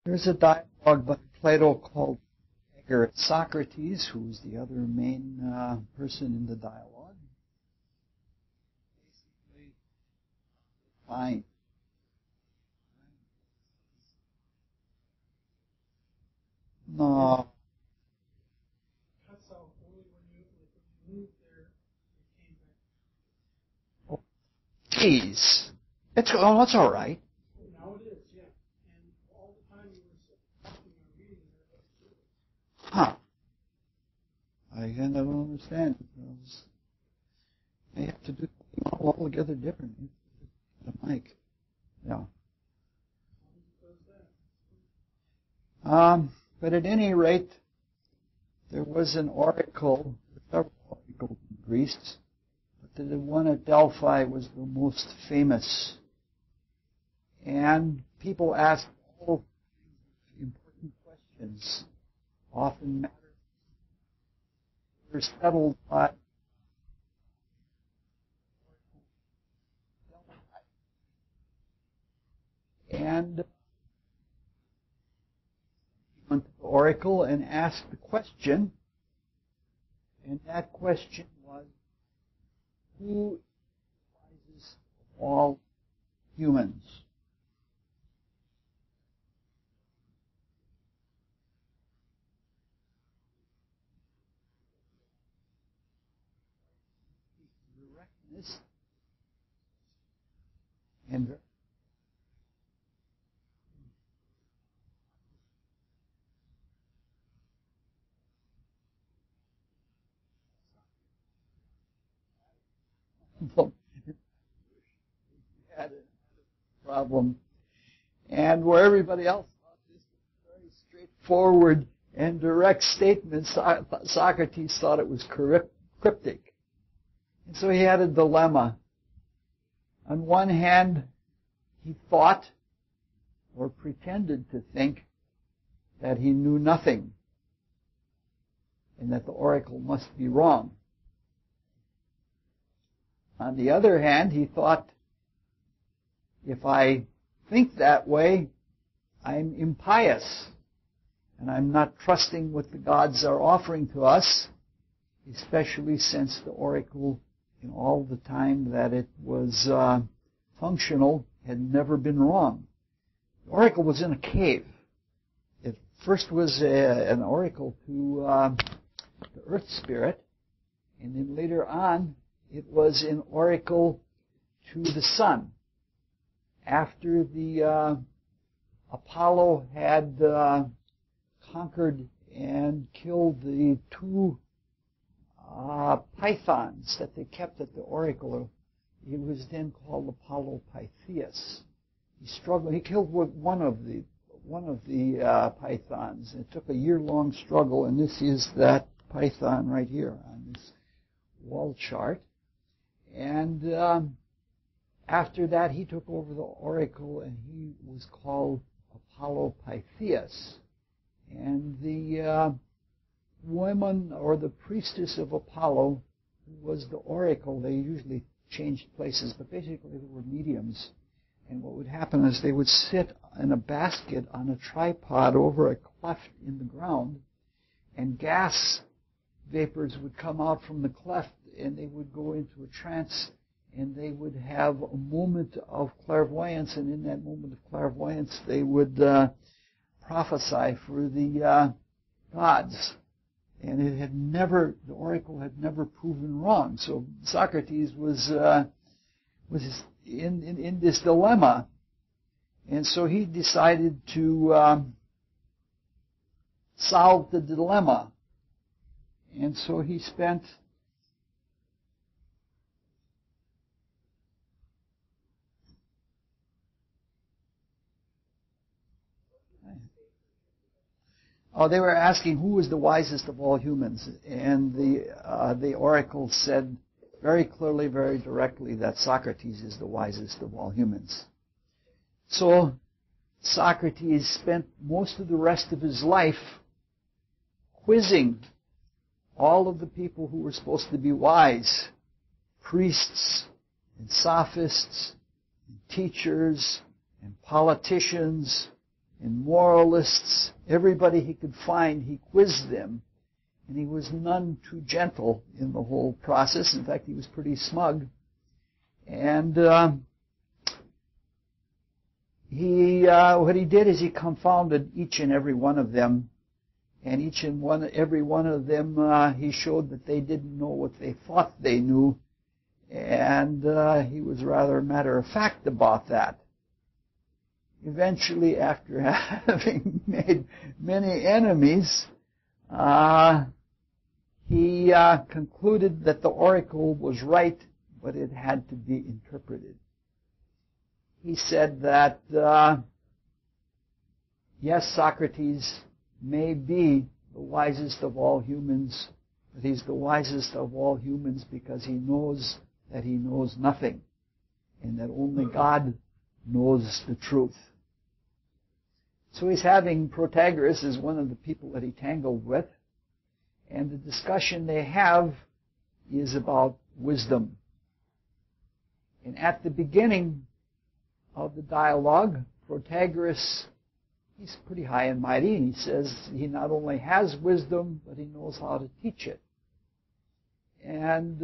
There's a dialogue by Plato called Socrates, who's the other main person in the dialogue. Basically, fine. No. Koepsel, only when you moved there, it came back. Geez. It's all right. Now it is, yeah. And all the time you were talking or reading there. Huh. I don't understand. They have to do something altogether different. The mic. Yeah. But at any rate, there was an oracle, several oracles in Greece, but the one at Delphi was the most famous. And people asked all important questions, often matters were settled by and went to the oracle and asked the question, and that question was, who is the wisest of all humans? Directness and had a problem, and where everybody else thought this was very straightforward and direct statements, Socrates thought it was cryptic. And so he had a dilemma. On one hand, he thought, or pretended to think, that he knew nothing, and that the oracle must be wrong. On the other hand, he thought, if I think that way, I'm impious, and I'm not trusting what the gods are offering to us, especially since the oracle, in all the time that it was functional, had never been wrong. The oracle was in a cave. It first was an oracle to the earth spirit, and then later on, it was an oracle to the sun. After the Apollo had conquered and killed the two pythons that they kept at the oracle, he was then called Apollo Pytheas. He struggled. He killed one of the pythons. It took a year-long struggle, and this is that python right here on this wall chart. And after that, he took over the oracle, and he was called Apollo Pytheas. And the woman, or the priestess of Apollo, who was the oracle, they usually changed places, but basically they were mediums. And what would happen is they would sit in a basket on a tripod over a cleft in the ground, and gas vapors would come out from the cleft, and they would go into a trance, and they would have a moment of clairvoyance, and in that moment of clairvoyance, they would prophesy for the gods. And the oracle had never proven wrong. So Socrates was in this dilemma, and so he decided to solve the dilemma. And so he spent they were asking who was the wisest of all humans, and the oracle said very clearly, very directly, that Socrates is the wisest of all humans. So Socrates spent most of the rest of his life quizzing all of the people who were supposed to be wise, priests and sophists and teachers and politicians and moralists, everybody he could find, he quizzed them. And he was none too gentle in the whole process. In fact, he was pretty smug. And what he did is he confounded each and every one of them. And every one of them, he showed that they didn't know what they thought they knew. And he was rather matter-of-fact about that. Eventually, after having made many enemies, he concluded that the oracle was right, but it had to be interpreted. He said that, yes, Socrates may be the wisest of all humans, but he's the wisest of all humans because he knows that he knows nothing, and that only God knows the truth. So he's having Protagoras as one of the people that he tangled with, and the discussion they have is about wisdom. And at the beginning of the dialogue, Protagoras, he's pretty high and mighty, and he says he not only has wisdom, but he knows how to teach it. And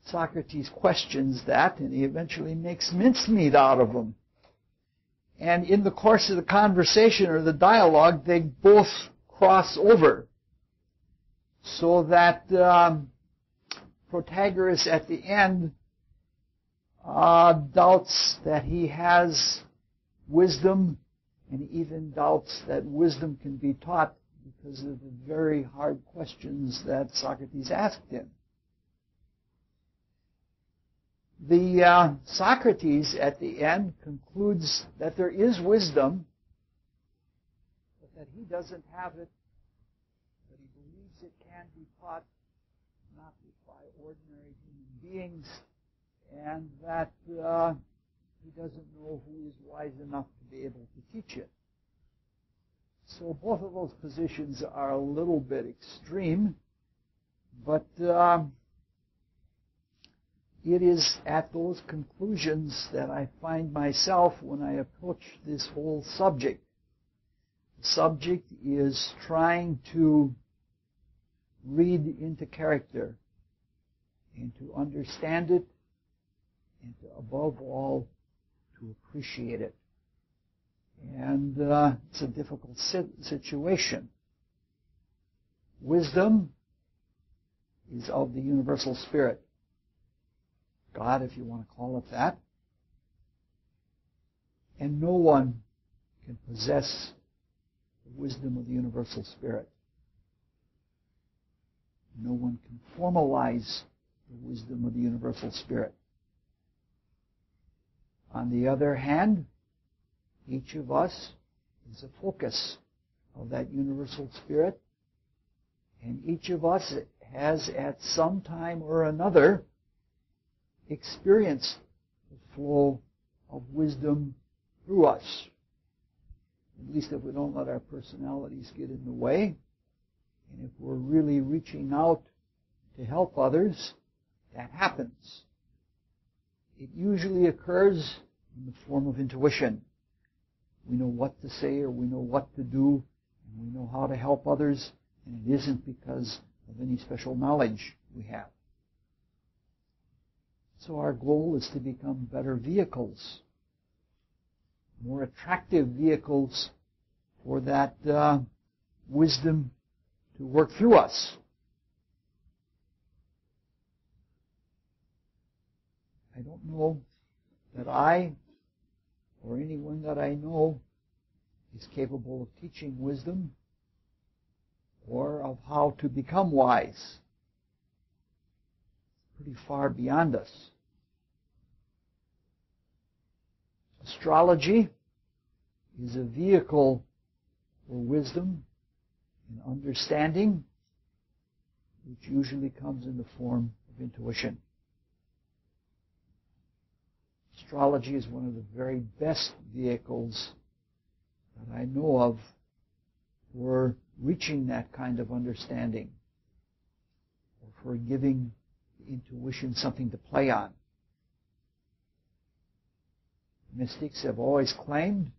Socrates questions that, and he eventually makes mincemeat out of him. And in the course of the conversation or the dialogue, they both cross over. So that Protagoras at the end doubts that he has wisdom, and he even doubts that wisdom can be taught because of the very hard questions that Socrates asked him. The Socrates at the end concludes that there is wisdom, but that he doesn't have it, but he believes it can be taught not by ordinary human beings, and that he doesn't know who is wise enough to be able to teach it. So both of those positions are a little bit extreme, but it is at those conclusions that I find myself when I approach this whole subject. The subject is trying to read into character and to understand it and to, above all, to appreciate it. And it's a difficult situation. Wisdom is of the universal spirit. God, if you want to call it that. And no one can possess the wisdom of the universal spirit. No one can formalize the wisdom of the universal spirit. On the other hand, each of us is a focus of that universal spirit, and each of us has at some time or another experienced the flow of wisdom through us. At least if we don't let our personalities get in the way, and if we're really reaching out to help others, that happens. It usually occurs in the form of intuition. We know what to say, or we know what to do, and we know how to help others, and it isn't because of any special knowledge we have. So our goal is to become better vehicles, more attractive vehicles for that wisdom to work through us. I don't know that I or anyone that I know is capable of teaching wisdom or of how to become wise. Pretty far beyond us. Astrology is a vehicle for wisdom and understanding, which usually comes in the form of intuition. Astrology is one of the very best vehicles that I know of for reaching that kind of understanding, or for giving intuition something to play on. Mystics have always claimed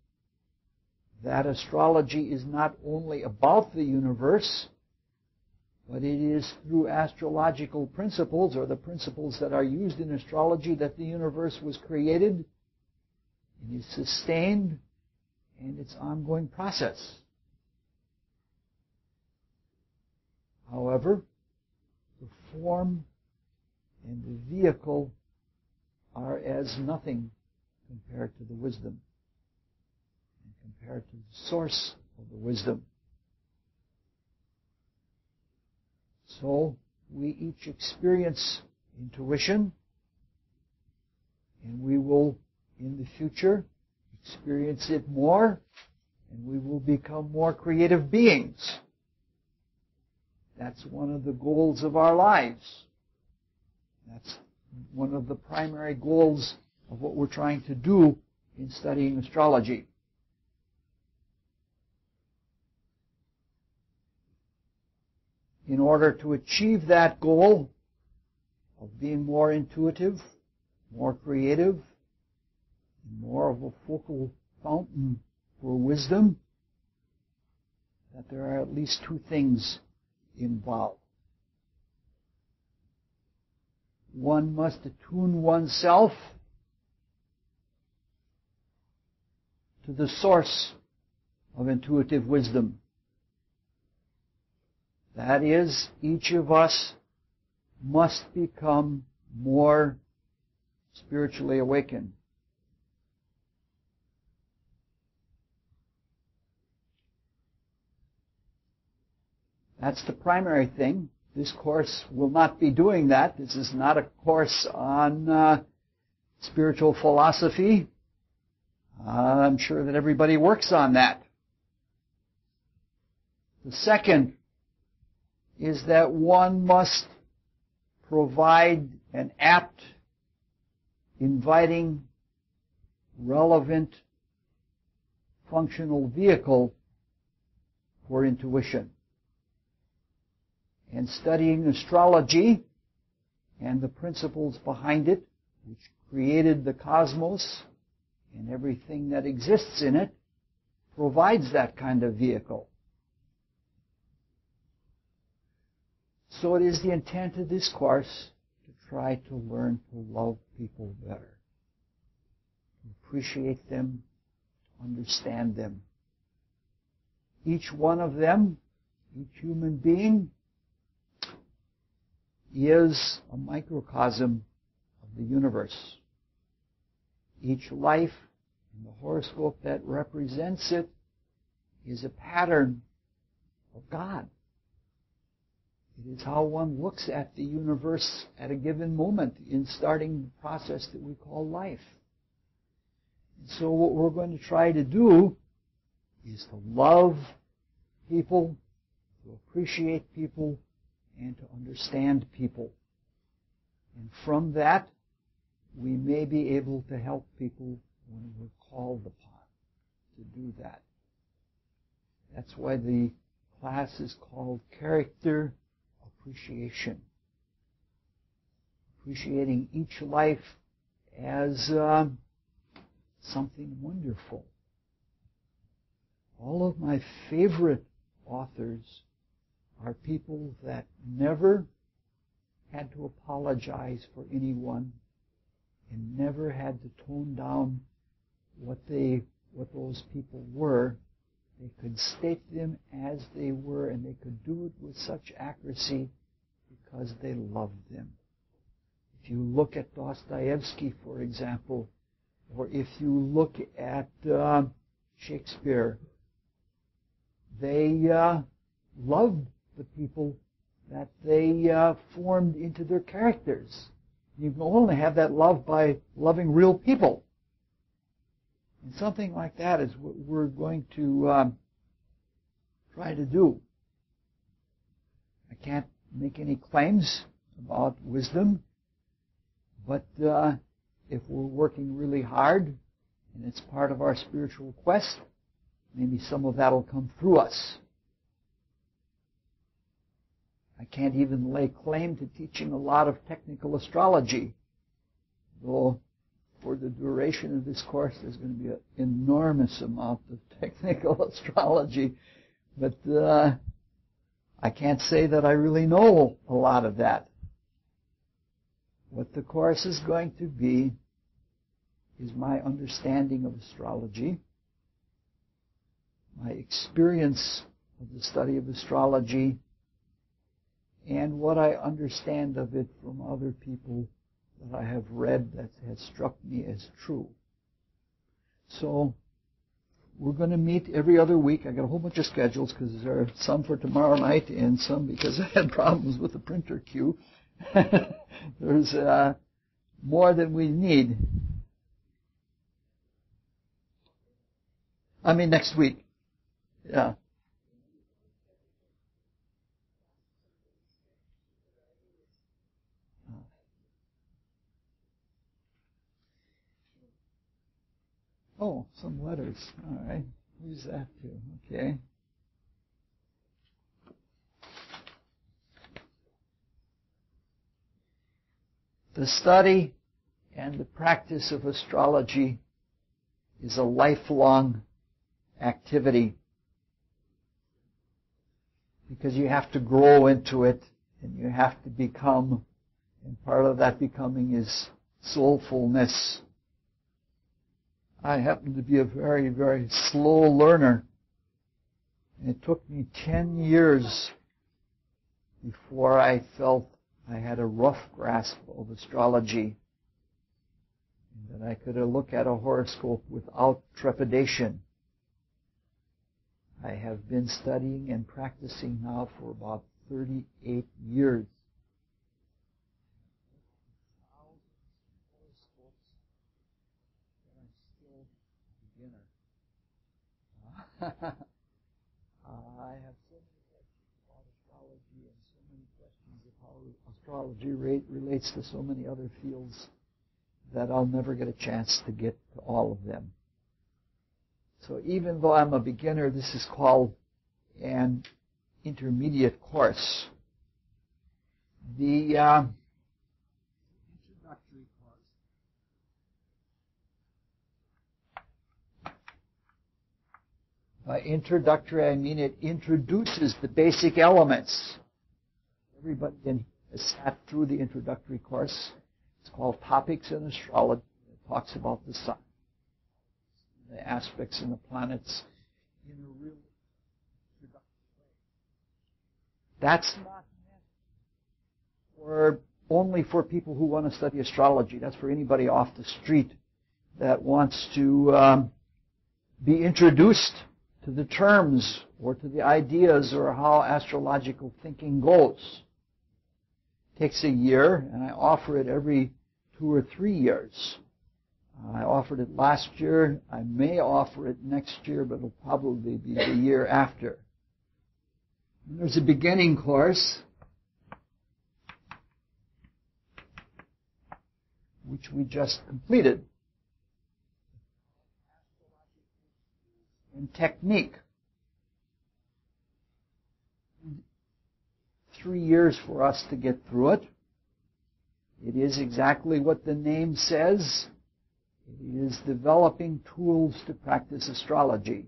that astrology is not only about the universe, but it is through astrological principles, or the principles that are used in astrology, that the universe was created and is sustained in its ongoing process. However, the form and the vehicle are as nothing compared to the wisdom and compared to the source of the wisdom. So we each experience intuition, and we will, in the future, experience it more, and we will become more creative beings. That's one of the goals of our lives. That's one of the primary goals of what we're trying to do in studying astrology. In order to achieve that goal of being more intuitive, more creative, and more of a focal fountain for wisdom, that there are at least two things involved. One must attune oneself to the source of intuitive wisdom. That is, each of us must become more spiritually awakened. That's the primary thing. This course will not be doing that. This is not a course on spiritual philosophy. I'm sure that everybody works on that. The second is that one must provide an apt, inviting, relevant, functional vehicle for intuition. And studying astrology and the principles behind it, which created the cosmos and everything that exists in it, provides that kind of vehicle. So it is the intent of this course to try to learn to love people better, to appreciate them, to understand them. Each one of them, each human being, is a microcosm of the universe. Each life and the horoscope that represents it is a pattern of God. It is how one looks at the universe at a given moment in starting the process that we call life. And so what we're going to try to do is to love people, to appreciate people, and to understand people. And from that, we may be able to help people when we're called upon to do that. That's why the class is called Character Appreciation. Appreciating each life as something wonderful. All of my favorite authors are people that never had to apologize for anyone and never had to tone down what those people were. They could state them as they were, and they could do it with such accuracy because they loved them. If you look at Dostoevsky, for example, or if you look at Shakespeare, they loved the people that they formed into their characters. You can only have that love by loving real people. And something like that is what we're going to try to do. I can't make any claims about wisdom, but if we're working really hard and it's part of our spiritual quest, maybe some of that will come through us. I can't even lay claim to teaching a lot of technical astrology, though for the duration of this course, there's going to be an enormous amount of technical astrology. But I can't say that I really know a lot of that. What the course is going to be is my understanding of astrology, my experience of the study of astrology, and what I understand of it from other people that I have read that has struck me as true. So we're going to meet every other week. I got a whole bunch of schedules because there are some for tomorrow night and some because I had problems with the printer queue. There's more than we need. I mean next week. Yeah. Oh, some letters. All right. Who's that to? Okay. The study and the practice of astrology is a lifelong activity because you have to grow into it and you have to become, and part of that becoming is soulfulness. I happen to be a very, very slow learner. It took me 10 years before I felt I had a rough grasp of astrology, and that I could look at a horoscope without trepidation. I have been studying and practicing now for about 38 years. I have so many questions about astrology and so many questions of how astrology relates to so many other fields that I'll never get a chance to get to all of them. So even though I'm a beginner, this is called an intermediate course. The introductory course. By introductory, I mean it introduces the basic elements. Everybody has sat through the introductory course. It's called Topics in Astrology. It talks about the sun, the aspects and the planets in a real introductory way. That's not meant only for people who want to study astrology. That's for anybody off the street that wants to be introduced to the terms or to the ideas or how astrological thinking goes. It takes a year, and I offer it every 2 or 3 years. I offered it last year. I may offer it next year, but it'll probably be the year after. And there's a beginning course, which we just completed. And technique. 3 years for us to get through it. It is exactly what the name says. It is developing tools to practice astrology.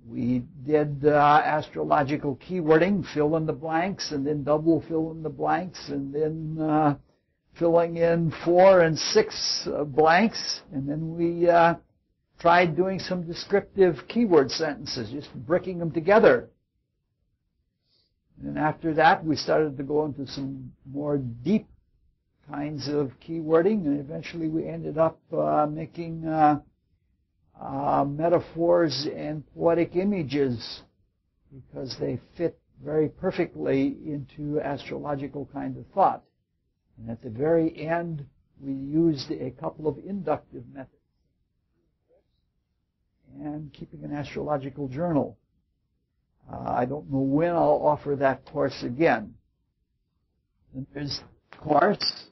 We did astrological keywording, fill in the blanks, and then double fill in the blanks, and then filling in 4 and 6 blanks, and then we tried doing some descriptive keyword sentences, just bricking them together. And after that, we started to go into some more deep kinds of keywording, and eventually we ended up making metaphors and poetic images because they fit very perfectly into astrological kind of thought. And at the very end, we used a couple of inductive methods and keeping an astrological journal. I don't know when I'll offer that course again. And there's the course.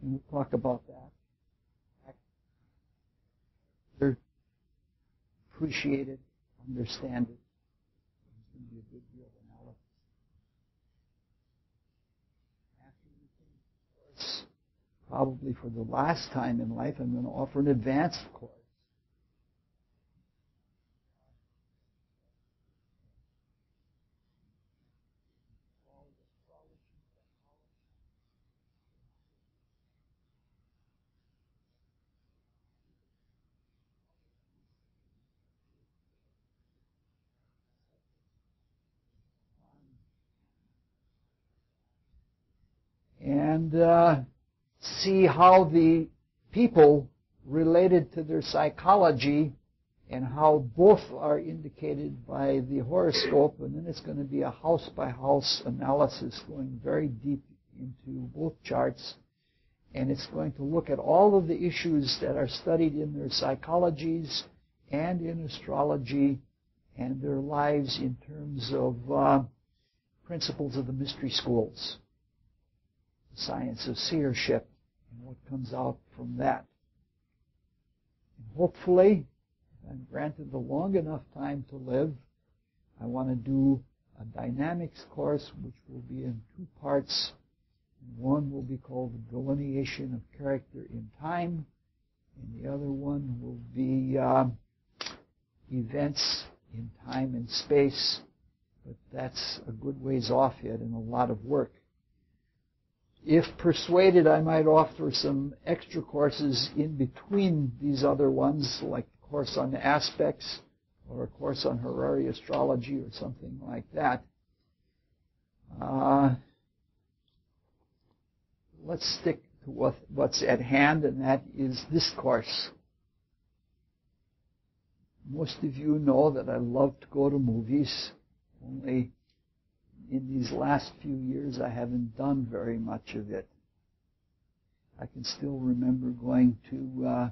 And we'll talk about that. Appreciate it, understand it, probably for the last time in life, I'm going to offer an advanced course. And see how the people related to their psychology and how both are indicated by the horoscope. And then it's going to be a house-by-house analysis going very deep into both charts. And it's going to look at all of the issues that are studied in their psychologies and in astrology and their lives in terms of principles of the mystery schools, the science of seership, and what comes out from that. And hopefully, if I'm granted the long enough time to live, I want to do a dynamics course which will be in 2 parts. One will be called the delineation of character in time, and the other one will be events in time and space, but that's a good ways off yet and a lot of work. If persuaded, I might offer some extra courses in between these other ones, like a course on aspects or a course on horary astrology or something like that. Let's stick to what's at hand, and that is this course. Most of you know that I love to go to movies, only in these last few years I haven't done very much of it. I can still remember going to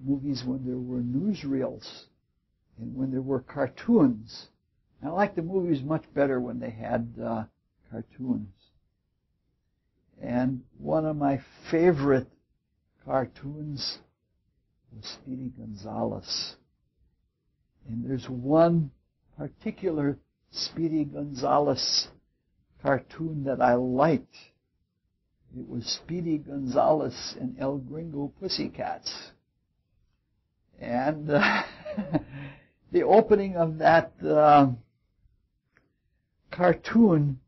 movies when there were newsreels and when there were cartoons. I like the movies much better when they had cartoons. And one of my favorite cartoons was Speedy Gonzales. And there's one particular Speedy Gonzales cartoon that I liked. It was Speedy Gonzales and El Gringo Pussycats. And the opening of that cartoon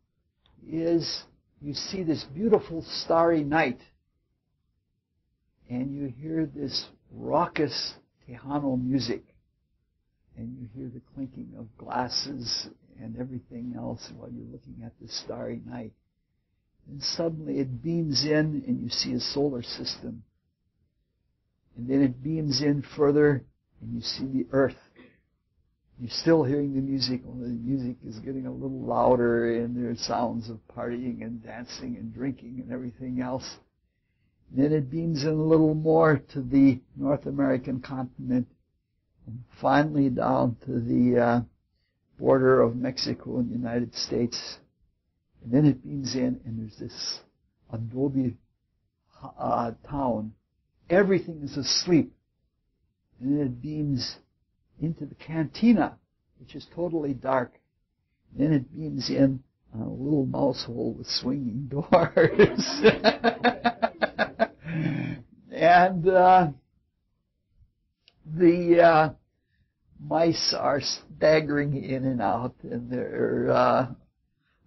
is, you see this beautiful starry night, and you hear this raucous Tejano music, and you hear the clinking of glasses and everything else while you're looking at this starry night. And suddenly it beams in, and you see a solar system. And then it beams in further, and you see the Earth. You're still hearing the music, only the music is getting a little louder, and there's sounds of partying and dancing and drinking and everything else. And then it beams in a little more to the North American continent, and finally down to the border of Mexico and the United States. And then it beams in, and there's this adobe town. Everything is asleep. And then it beams into the cantina, which is totally dark. And then it beams in on a little mouse hole with swinging doors. And the mice are staggering in and out, and they're,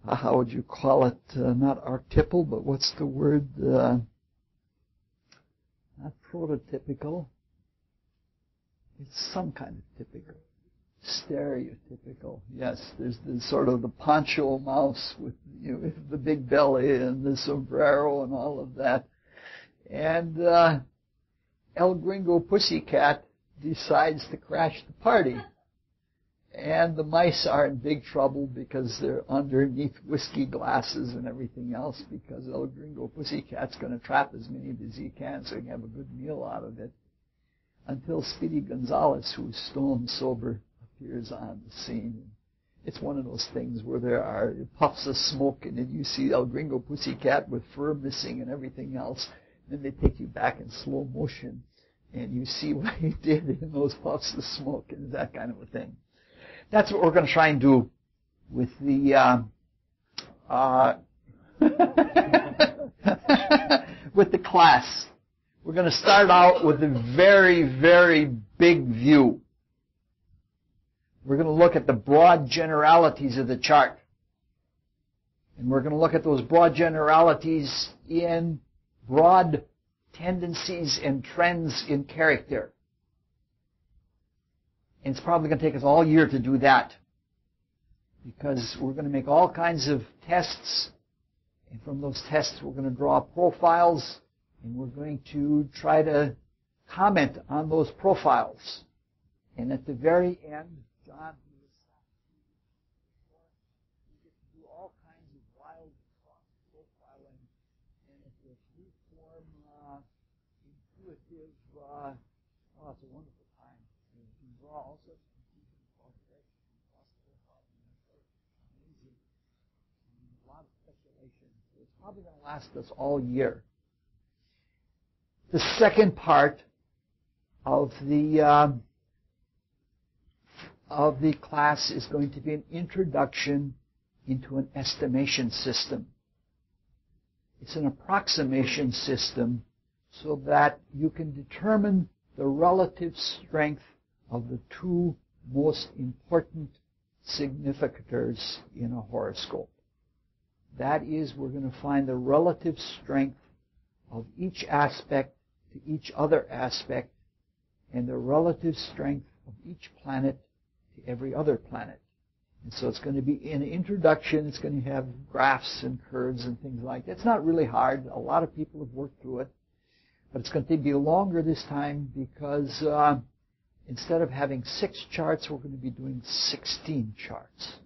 how would you call it, not archetypal, but what's the word, not prototypical. It's some kind of typical. Stereotypical. Yes, there's the sort of the poncho mouse with, with the big belly and the sombrero and all of that. And El Gringo Pussycat decides to crash the party. And the mice are in big trouble because they're underneath whiskey glasses and everything else, because El Gringo Pussycat's going to trap as many as he can so he can have a good meal out of it. Until Speedy Gonzales, who is stone sober, appears on the scene. It's one of those things where there are puffs of smoke, and then you see El Gringo Pussycat with fur missing and everything else. Then they take you back in slow motion, and you see what he did in those puffs of smoke and that kind of a thing. That's what we're going to try and do with the with the class. We're going to start out with a very, very big view. We're going to look at the broad generalities of the chart. And we're going to look at those broad generalities in broad tendencies and trends in character. And it's probably going to take us all year to do that, because we're going to make all kinds of tests, and from those tests we're going to draw profiles, and we're going to try to comment on those profiles. And at the very end, John, you get to do all kinds of wild profiling, and it's a free-form, intuitive, it's a wonderful time. You can draw all sorts of conclusions about character and cross-profiling. It's amazing. And a lot of speculation. So it's probably going to last us all year. The second part of the class is going to be an introduction into an estimation system. It's an approximation system so that you can determine the relative strength of the two most important significators in a horoscope. That is, we're going to find the relative strength of each aspect to each other aspect, and the relative strength of each planet to every other planet. And so it's going to be an introduction. It's going to have graphs and curves and things like that. It's not really hard. A lot of people have worked through it. But it's going to be longer this time because instead of having 6 charts, we're going to be doing 16 charts.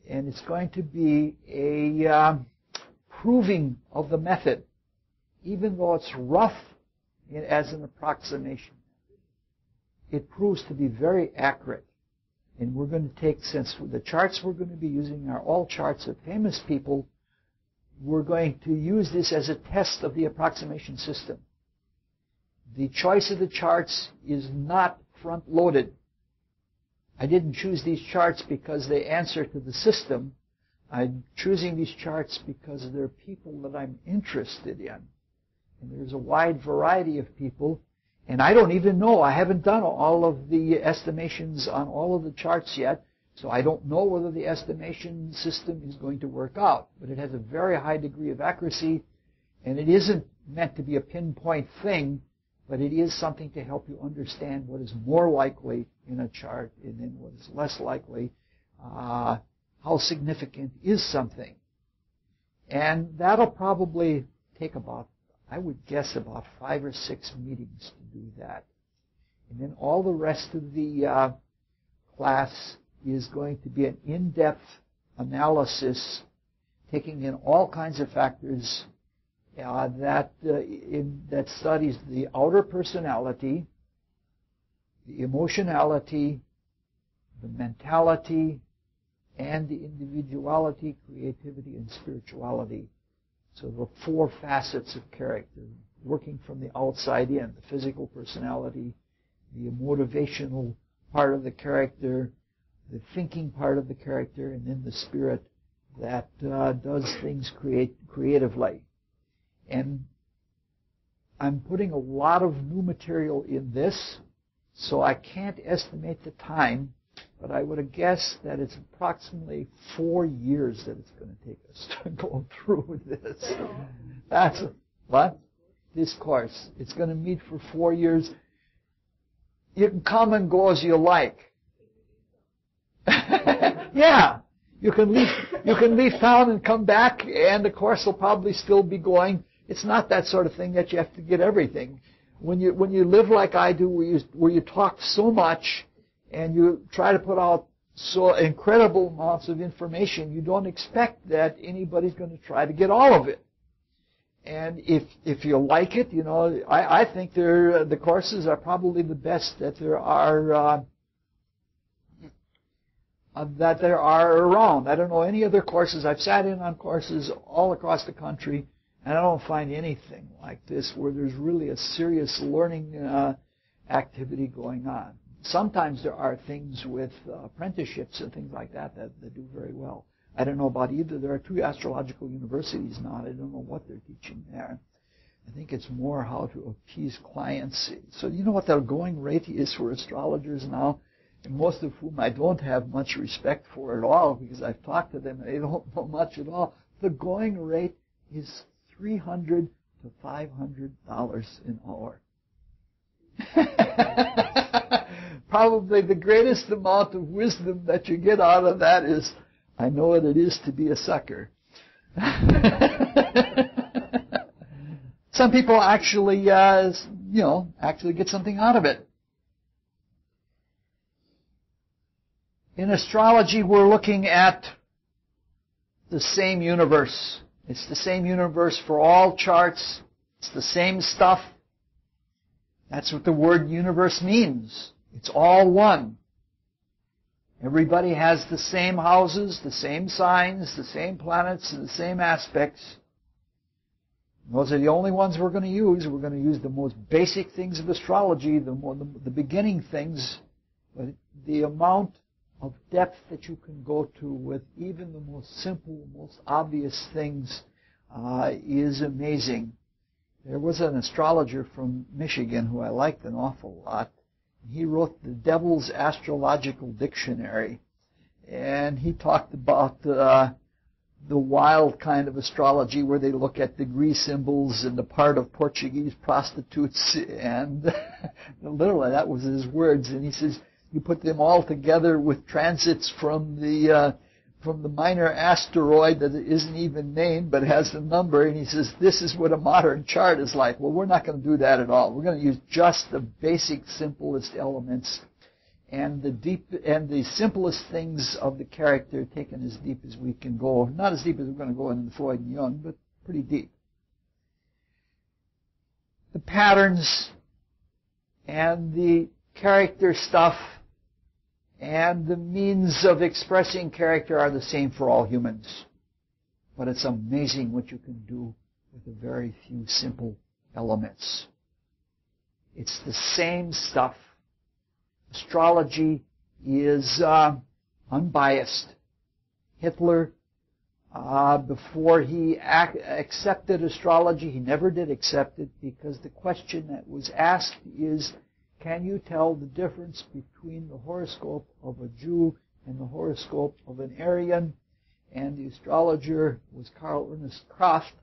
And it's going to be a proving of the method. Even though it's rough as an approximation, it proves to be very accurate. And we're going to take, since the charts we're going to be using are all charts of famous people, we're going to use this as a test of the approximation system. The choice of the charts is not front-loaded. I didn't choose these charts because they answer to the system. I'm choosing these charts because they're people that I'm interested in. And there's a wide variety of people. And I don't even know. I haven't done all of the estimations on all of the charts yet. So I don't know whether the estimation system is going to work out. But it has a very high degree of accuracy. And it isn't meant to be a pinpoint thing. But it is something to help you understand what is more likely in a chart and then what is less likely. How significant is something. And that'll probably take about, I would guess, about 5 or 6 meetings to do that. And then all the rest of the class is going to be an in-depth analysis, taking in all kinds of factors that studies the outer personality, the emotionality, the mentality, and the individuality, creativity, and spirituality. So the 4 facets of character, working from the outside in, the physical personality, the motivational part of the character, the thinking part of the character, and then the spirit that does things creatively. And I'm putting a lot of new material in this, so I can't estimate the time, but I would have guessed that it's approximately 4 years that it's going to take us to go through this. That's what? This course. It's going to meet for 4 years. You can come and go as you like. Yeah. You can leave town and come back, and the course will probably still be going. It's not that sort of thing that you have to get everything. When you live like I do, where you talk so much and you try to put out so incredible amounts of information, you don't expect that anybody's going to try to get all of it. And if you like it, I think the courses are probably the best that there are around. I don't know any other courses. I've sat in on courses all across the country, and I don't find anything like this where there's really a serious learning activity going on. Sometimes there are things with apprenticeships and things like that do very well. I don't know about either. There are 2 astrological universities now. I don't know what they're teaching there. I think it's more how to appease clients. So you know what the going rate is for astrologers now? And most of whom I don't have much respect for at all, because I've talked to them and they don't know much at all. The going rate is $300 to $500 an hour. Probably the greatest amount of wisdom that you get out of that is, I know what it is to be a sucker. Some people actually, actually get something out of it. In astrology, we're looking at the same universe. It's the same universe for all charts. It's the same stuff. That's what the word universe means. It's all one. Everybody has the same houses, the same signs, the same planets, and the same aspects. Those are the only ones we're going to use. We're going to use the most basic things of astrology, the beginning things, but the amount of depth that you can go to with even the most simple, most obvious things is amazing. There was an astrologer from Michigan who I liked an awful lot. He wrote the Devil's Astrological Dictionary, and he talked about the wild kind of astrology where they look at degree symbols and the part of Portuguese prostitutes, and literally that was his words. And he says you put them all together with transits from the minor asteroid that isn't even named but has a number, and he says this is what a modern chart is like. Well, we're not going to do that at all. We're going to use just the basic, simplest elements and the simplest things of the character, taken as deep as we can go. Not as deep as we're going to go in Freud and Jung, but pretty deep. The patterns and the character stuff and the means of expressing character are the same for all humans. But it's amazing what you can do with a very few simple elements. It's the same stuff. Astrology is unbiased. Hitler, before he accepted astrology, he never did accept it, because the question that was asked is, can you tell the difference between the horoscope of a Jew and the horoscope of an Aryan? And the astrologer was Karl Ernst Kraft.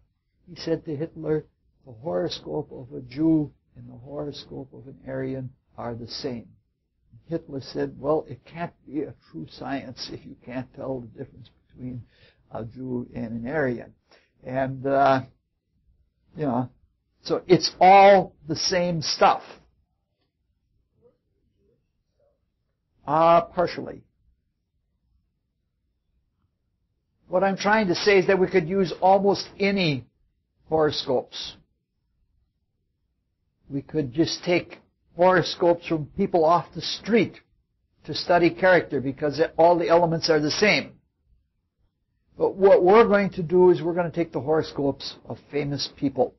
He said to Hitler, the horoscope of a Jew and the horoscope of an Aryan are the same. Hitler said, well, it can't be a true science if you can't tell the difference between a Jew and an Aryan. And, so it's all the same stuff. Partially. What I'm trying to say is that we could use almost any horoscopes. We could just take horoscopes from people off the street to study character, because all the elements are the same. But what we're going to do is we're going to take the horoscopes of famous people.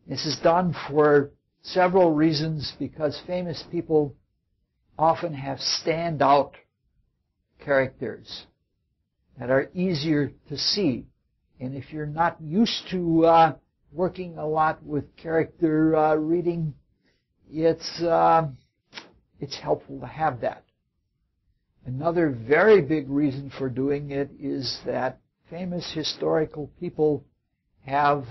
This is done for several reasons, because famous people often have standout characters that are easier to see. And if you're not used to working a lot with character reading, it's helpful to have that. Another very big reason for doing it is that famous historical people have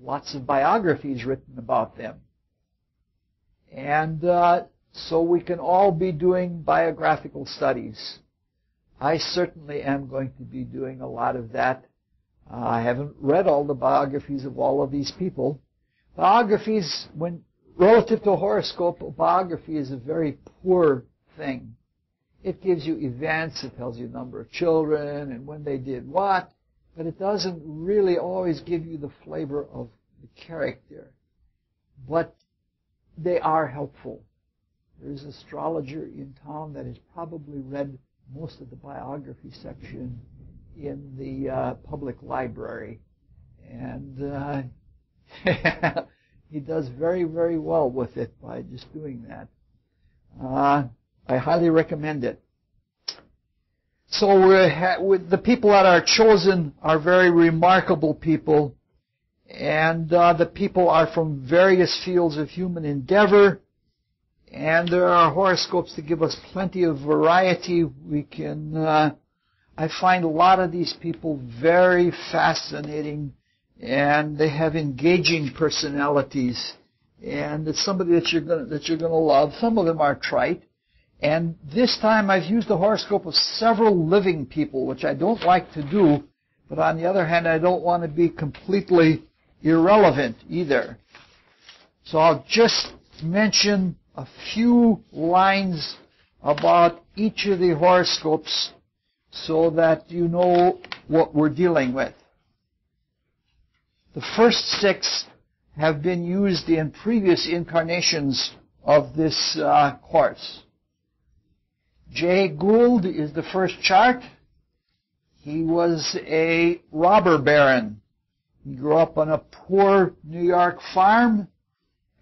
lots of biographies written about them. And so we can all be doing biographical studies. I certainly am going to be doing a lot of that. I haven't read all the biographies of all of these people. Biographies, when relative to a horoscope, a biography is a very poor thing. It gives you events, it tells you the number of children and when they did what, but it doesn't really always give you the flavor of the character. But they are helpful. There's an astrologer in town that has probably read most of the biography section in the public library. And he does very, very well with it by just doing that. I highly recommend it. So the people that are chosen are very remarkable people, And the people are from various fields of human endeavor. And there are horoscopes that give us plenty of variety. We can, I find a lot of these people very fascinating, and they have engaging personalities. And it's somebody that you're gonna love. Some of them are trite. And this time I've used the horoscope of several living people, which I don't like to do. But on the other hand, I don't want to be completely irrelevant either. So I'll just mention a few lines about each of the horoscopes so that you know what we're dealing with. The first 6 have been used in previous incarnations of this course. Jay Gould is the first chart. He was a robber baron. He grew up on a poor New York farm,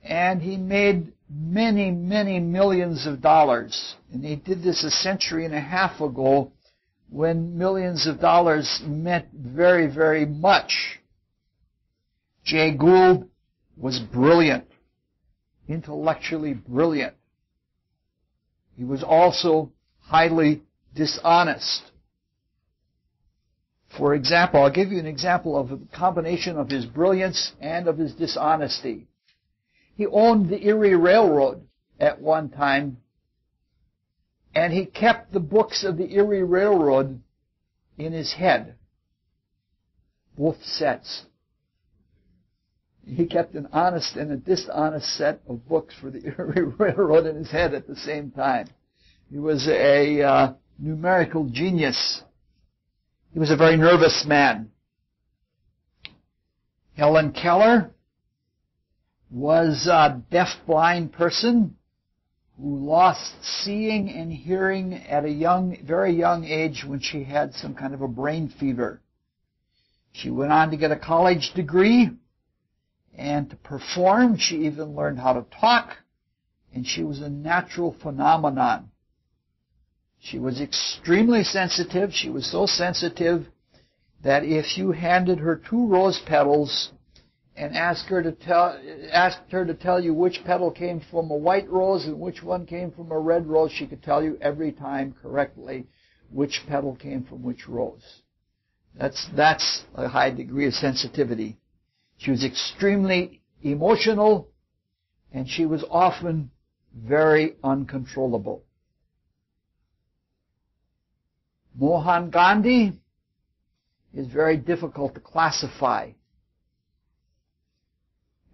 and he made many, many millions of dollars. And he did this a century and a half ago when millions of dollars meant very, very much. Jay Gould was brilliant, intellectually brilliant. He was also highly dishonest. For example, I'll give you an example of a combination of his brilliance and of his dishonesty. He owned the Erie Railroad at one time, and he kept the books of the Erie Railroad in his head, both sets. He kept an honest and a dishonest set of books for the Erie Railroad in his head at the same time. He was a numerical genius. He was a very nervous man. Helen Keller was a deaf-blind person who lost seeing and hearing at a very young age when she had some kind of a brain fever. She went on to get a college degree and to perform. She even learned how to talk, and she was a natural phenomenon. She was extremely sensitive. She was so sensitive that if you handed her 2 rose petals and asked her to tell you which petal came from a white rose and which one came from a red rose, she could tell you every time correctly which petal came from which rose. That's a high degree of sensitivity. She was extremely emotional, and she was often very uncontrollable. Mohan Gandhi is very difficult to classify.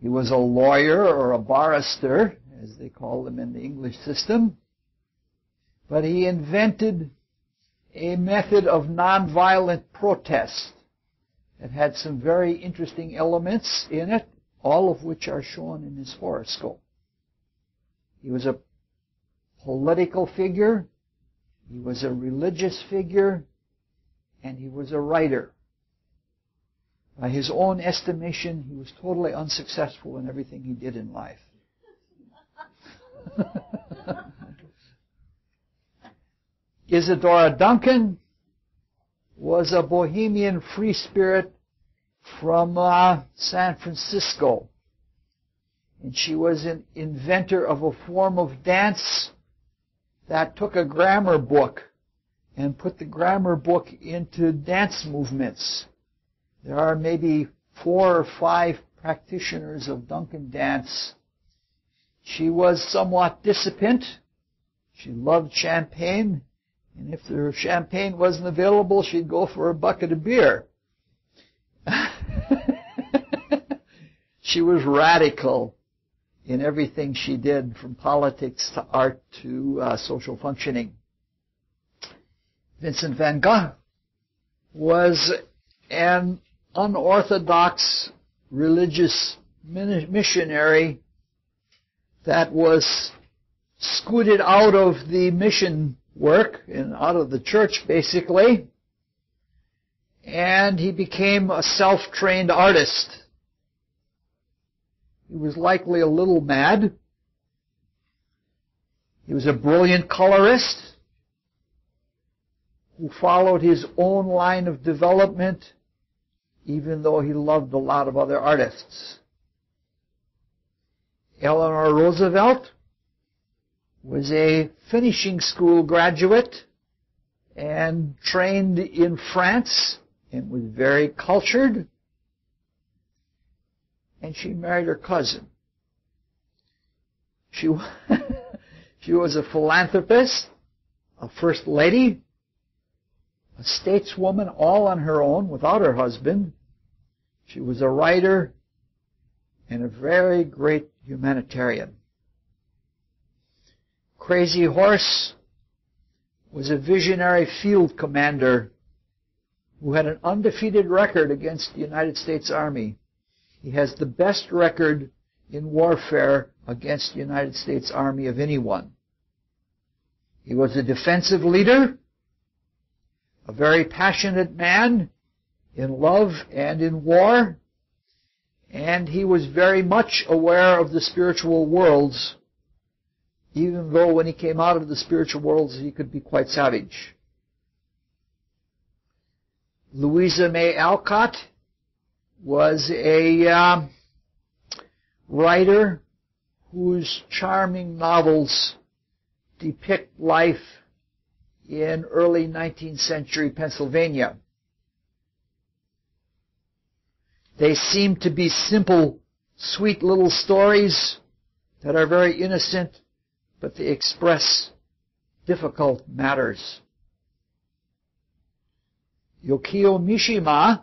He was a lawyer or a barrister, as they call them in the English system, but he invented a method of nonviolent protest that had some very interesting elements in it, all of which are shown in his horoscope. He was a political figure, he was a religious figure, and he was a writer. By his own estimation, he was totally unsuccessful in everything he did in life. Isadora Duncan was a bohemian free spirit from San Francisco. And she was an inventor of a form of dance that took a grammar book and put the grammar book into dance movements. There are maybe 4 or 5 practitioners of Duncan dance. She was somewhat dissipant. She loved champagne. And if the champagne wasn't available, she'd go for a bucket of beer. She was radical in everything she did, from politics to art to social functioning. Vincent van Gogh was an unorthodox religious missionary that was scooted out of the mission work and out of the church, basically, and he became a self-trained artist. He was likely a little mad. He was a brilliant colorist who followed his own line of development even though he loved a lot of other artists. Eleanor Roosevelt was a finishing school graduate and trained in France and was very cultured. And she married her cousin. She was a philanthropist, a first lady, a stateswoman all on her own without her husband. She was a writer and a very great humanitarian. Crazy Horse was a visionary field commander who had an undefeated record against the United States Army. He has the best record in warfare against the United States Army of anyone. He was a defensive leader, a very passionate man in love and in war, and he was very much aware of the spiritual worlds, even though when he came out of the spiritual worlds he could be quite savage. Louisa May Alcott was a writer whose charming novels depict life in early 19th century Pennsylvania. They seem to be simple, sweet little stories that are very innocent, but they express difficult matters. Yukio Mishima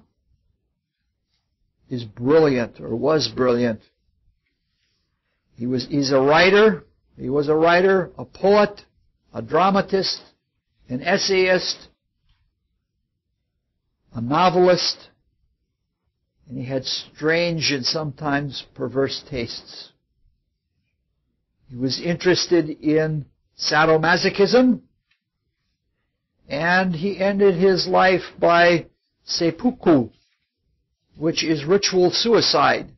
is brilliant, or was brilliant. He's a writer. He was a writer, a poet, a dramatist, an essayist, a novelist, and he had strange and sometimes perverse tastes. He was interested in sadomasochism, and he ended his life by seppuku, which is ritual suicide.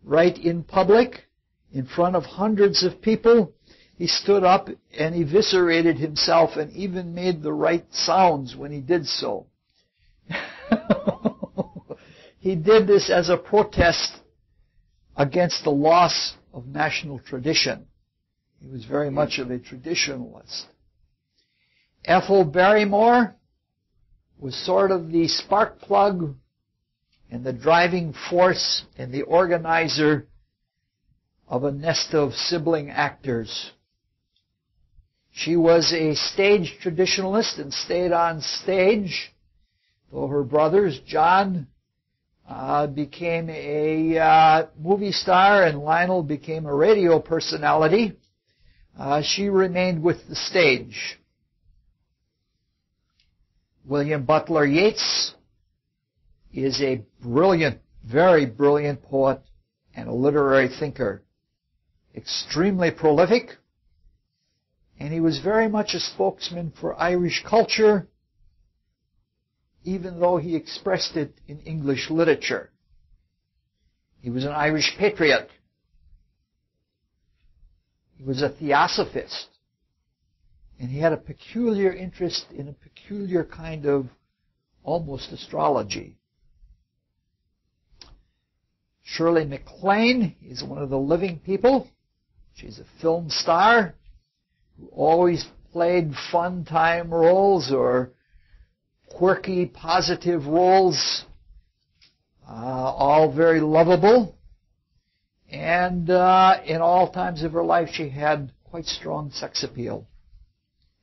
Right in public, in front of hundreds of people, he stood up and eviscerated himself and even made the right sounds when he did so. He did this as a protest against the loss of national tradition. He was very much of a traditionalist. Ethel Barrymore was sort of the spark plug and the driving force and the organizer of a nest of sibling actors. She was a stage traditionalist and stayed on stage, though her brothers, John, became a movie star and Lionel became a radio personality. She remained with the stage. William Butler Yeats is a brilliant, very brilliant poet and a literary thinker. Extremely prolific, and he was very much a spokesman for Irish culture, even though he expressed it in English literature. He was an Irish patriot. He was a theosophist, and he had a peculiar interest in a peculiar kind of almost astrology. Shirley MacLaine is one of the living people. She's a film star who always played fun time roles or quirky, positive roles, all very lovable. And in all times of her life, she had quite strong sex appeal,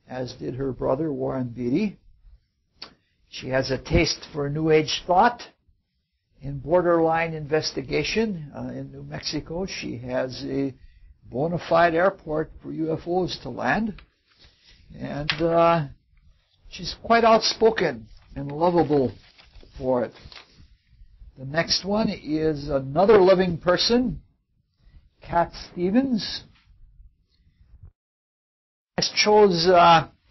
as did her brother, Warren Beatty. She has a taste for New Age thought. In borderline investigation in New Mexico, she has a bona fide airport for UFOs to land. And she's quite outspoken and lovable for it. The next one is another living person, Cat Stevens. I chose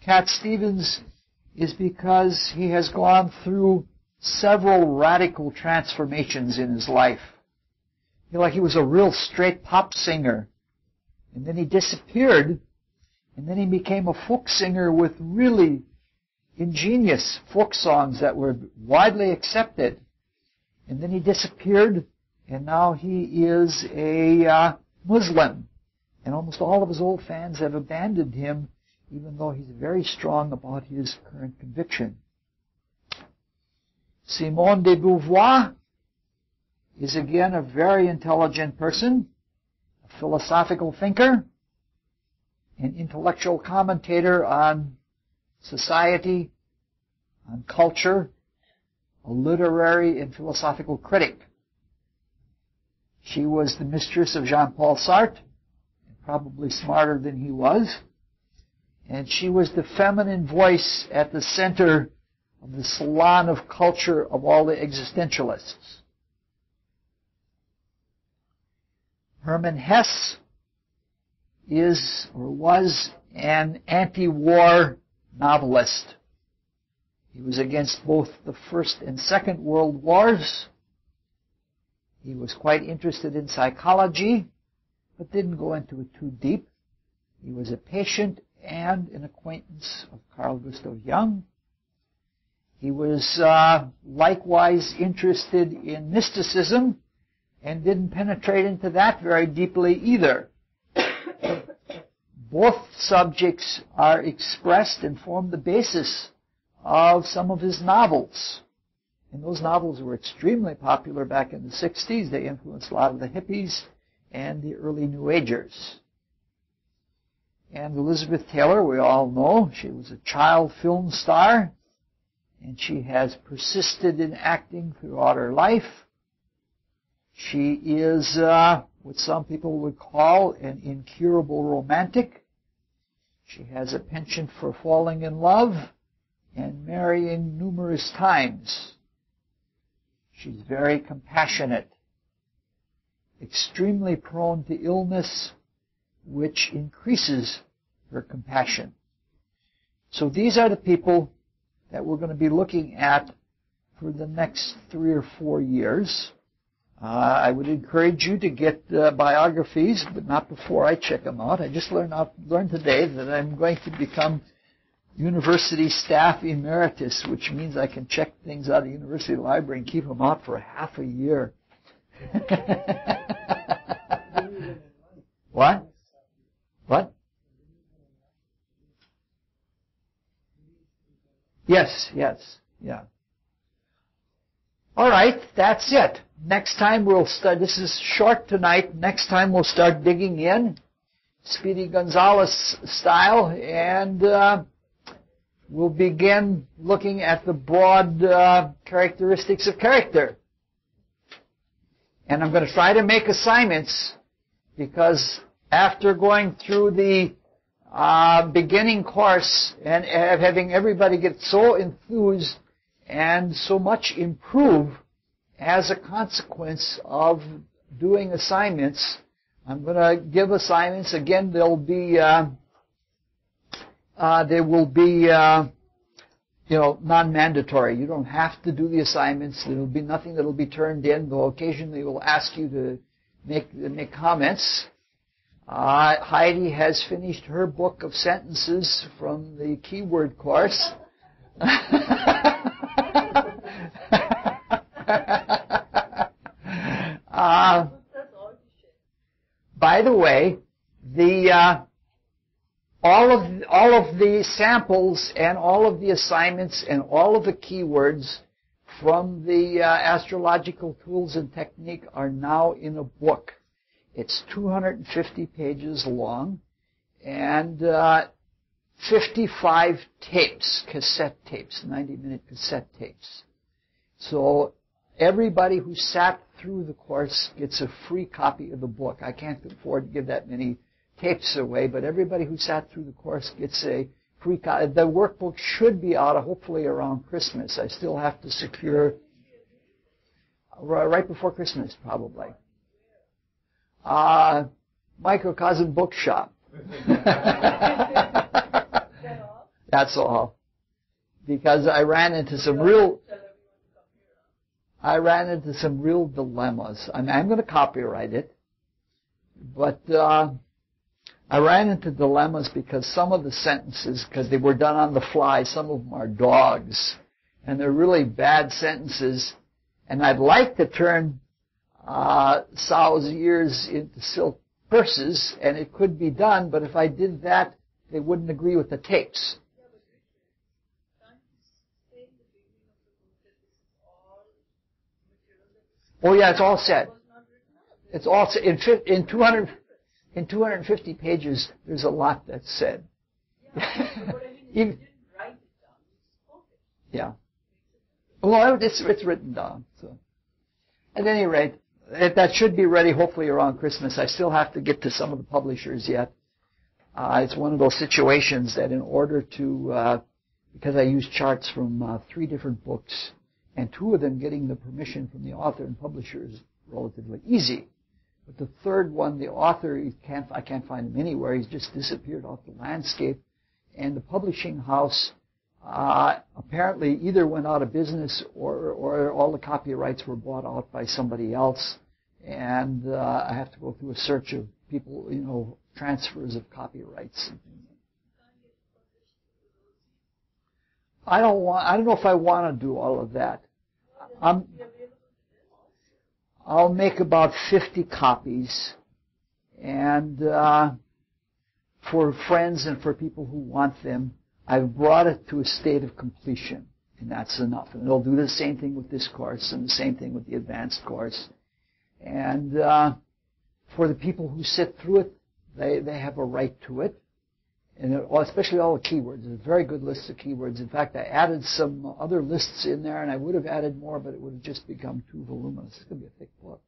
Cat Stevens is because he has gone through several radical transformations in his life. He was a real straight pop singer, and then he disappeared, and then he became a folk singer with really ingenious folk songs that were widely accepted. And then he disappeared, and now he is a Muslim. And almost all of his old fans have abandoned him, even though he's very strong about his current conviction. Simone de Beauvoir is again a very intelligent person, a philosophical thinker, an intellectual commentator on society, on culture, a literary and philosophical critic. She was the mistress of Jean-Paul Sartre, and probably smarter than he was. And she was the feminine voice at the center of the salon of culture of all the existentialists. Hermann Hesse is or was an anti-war novelist. He was against both the First and Second World Wars. He was quite interested in psychology, but didn't go into it too deep. He was a patient and an acquaintance of Carl Gustav Jung. He was likewise interested in mysticism and didn't penetrate into that very deeply either. Both subjects are expressed and form the basis of some of his novels. And those novels were extremely popular back in the 60s. They influenced a lot of the hippies and the early New Agers. And Elizabeth Taylor, we all know, she was a child film star, and she has persisted in acting throughout her life. She is what some people would call an incurable romantic. She has a penchant for falling in love and marrying numerous times. She's very compassionate, extremely prone to illness, which increases her compassion. So these are the people that we're going to be looking at for the next 3 or 4 years. I would encourage you to get biographies, but not before I check them out. I just learned today that I'm going to become university staff emeritus, which means I can check things out of the university library and keep them out for half a year. What? What? Yes, yeah. All right, that's it. Next time we'll start, this is short tonight, next time we'll start digging in, Speedy Gonzales style, and we'll begin looking at the broad characteristics of character. And I'm going to try to make assignments, because after going through the beginning course and having everybody get so enthused and so much improve as a consequence of doing assignments, I'm going to give assignments. Again, they will be non-mandatory. You don't have to do the assignments. There will be nothing that will be turned in, though occasionally we'll ask you to make comments. Heidi has finished her book of sentences from the keyword course. By the way, all of the samples and all of the assignments and all of the keywords from the astrological tools and technique are now in a book. It's 250 pages long and 55 tapes, cassette tapes, 90-minute cassette tapes. So everybody who sat through the course gets a free copy of the book. I can't afford to give that many tapes away, but everybody who sat through the course gets a free copy. The workbook should be out hopefully around Christmas. I still have to secure right before Christmas, probably. Microcosm Bookshop. That's all. Because I ran into some real dilemmas. I mean, I'm going to copyright it, but I ran into dilemmas because some of the sentences, because they were done on the fly, some of them are dogs, and they're really bad sentences, And I'd like to turn sow's ears into silk purses, and it could be done, but if I did that, they wouldn't agree with the tapes. Oh yeah, it's all set. It's all set. In 250 pages, there's a lot that's said. Yeah. Well, it's written down. So, at any rate, that should be ready hopefully around Christmas. I still have to get to some of the publishers yet. It's one of those situations that in order to, because I use charts from 3 different books, and 2 of them getting the permission from the author and publisher is relatively easy. But the third one, the author, I can't find him anywhere. He's just disappeared off the landscape. And the publishing house apparently either went out of business or all the copyrights were bought out by somebody else. And I have to go through a search of people, transfers of copyrights. I don't know if I want to do all of that. I'll make about 50 copies, and for friends and for people who want them, I've brought it to a state of completion, and that's enough. And they'll do the same thing with this course and the same thing with the advanced course. And for the people who sit through it, they have a right to it. And especially all the keywords. There's a very good list of keywords. In fact, I added some other lists in there, and I would have added more, but it would have just become too voluminous. It's going to be a thick book.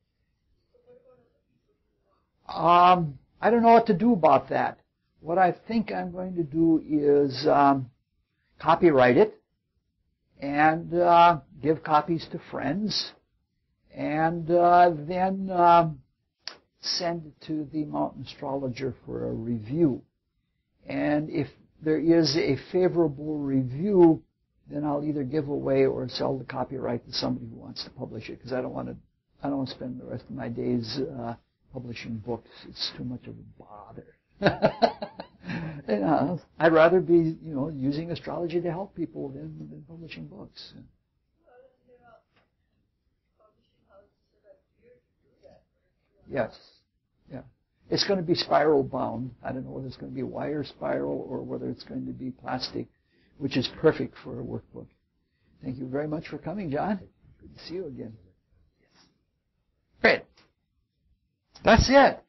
I don't know what to do about that. What I think I'm going to do is copyright it and give copies to friends, and then send it to the Mountain Astrologer for a review. And if there is a favorable review, then I'll either give away or sell the copyright to somebody who wants to publish it, because I don't want to spend the rest of my days publishing books. It's too much of a bother. I'd rather be, using astrology to help people than publishing books. Yes. Yeah. It's going to be spiral bound. I don't know whether it's going to be wire spiral or whether it's going to be plastic, which is perfect for a workbook. Thank you very much for coming, John. Good to see you again. Great. That's it.